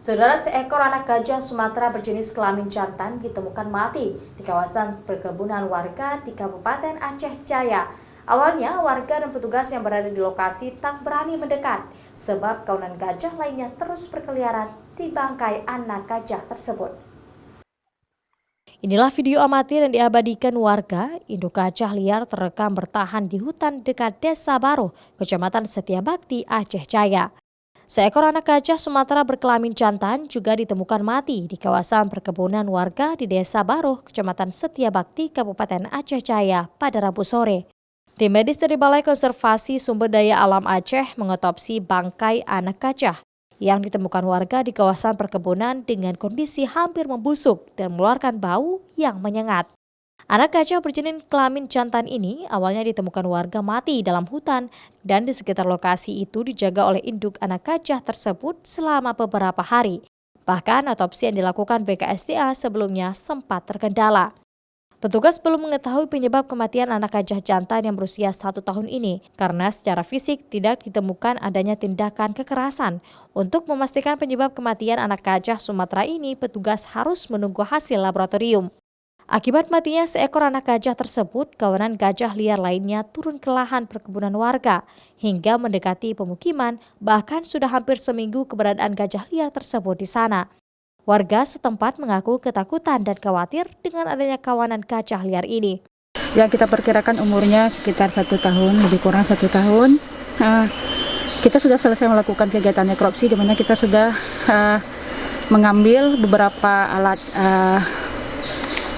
Saudara, seekor anak gajah Sumatera berjenis kelamin jantan ditemukan mati di kawasan perkebunan warga di Kabupaten Aceh Jaya. Awalnya, warga dan petugas yang berada di lokasi tak berani mendekat sebab kawanan gajah lainnya terus berkeliaran di bangkai anak gajah tersebut. Inilah video amatir yang diabadikan warga. Induk gajah liar terekam bertahan di hutan dekat Desa Baruh, Kecamatan Setiabakti, Aceh Jaya. Seekor anak gajah Sumatera berkelamin jantan juga ditemukan mati di kawasan perkebunan warga di Desa Baruh, Kecamatan Setiabakti, Kabupaten Aceh Jaya pada Rabu sore. Tim medis dari Balai Konservasi Sumber Daya Alam Aceh mengotopsi bangkai anak gajah yang ditemukan warga di kawasan perkebunan dengan kondisi hampir membusuk dan mengeluarkan bau yang menyengat. Anak gajah berjenis kelamin jantan ini awalnya ditemukan warga mati dalam hutan dan di sekitar lokasi itu dijaga oleh induk anak gajah tersebut selama beberapa hari. Bahkan otopsi yang dilakukan BKSDA sebelumnya sempat terkendala. Petugas belum mengetahui penyebab kematian anak gajah jantan yang berusia 1 tahun ini karena secara fisik tidak ditemukan adanya tindakan kekerasan. Untuk memastikan penyebab kematian anak gajah Sumatera ini, petugas harus menunggu hasil laboratorium. Akibat matinya seekor anak gajah tersebut, kawanan gajah liar lainnya turun ke lahan perkebunan warga hingga mendekati pemukiman, bahkan sudah hampir seminggu keberadaan gajah liar tersebut di sana. Warga setempat mengaku ketakutan dan khawatir dengan adanya kawanan gajah liar ini. Yang kita perkirakan umurnya sekitar 1 tahun, lebih kurang 1 tahun. Kita sudah selesai melakukan kegiatan nekropsi, di mana kita sudah mengambil beberapa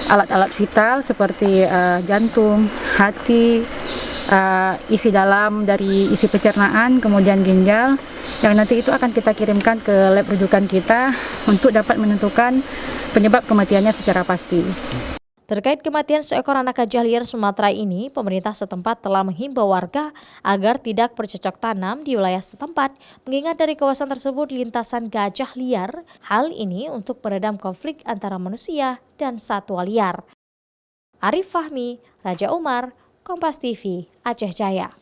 alat-alat vital seperti jantung, hati, isi dalam dari isi pencernaan, kemudian ginjal, yang nanti itu akan kita kirimkan ke lab rujukan kita untuk dapat menentukan penyebab kematiannya secara pasti. Terkait kematian seekor anak gajah liar Sumatera ini, pemerintah setempat telah menghimbau warga agar tidak bercocok tanam di wilayah setempat, mengingat dari kawasan tersebut lintasan gajah liar. Hal ini untuk meredam konflik antara manusia dan satwa liar. Arif Fahmi, Raja Umar, Kompas TV, Aceh Jaya.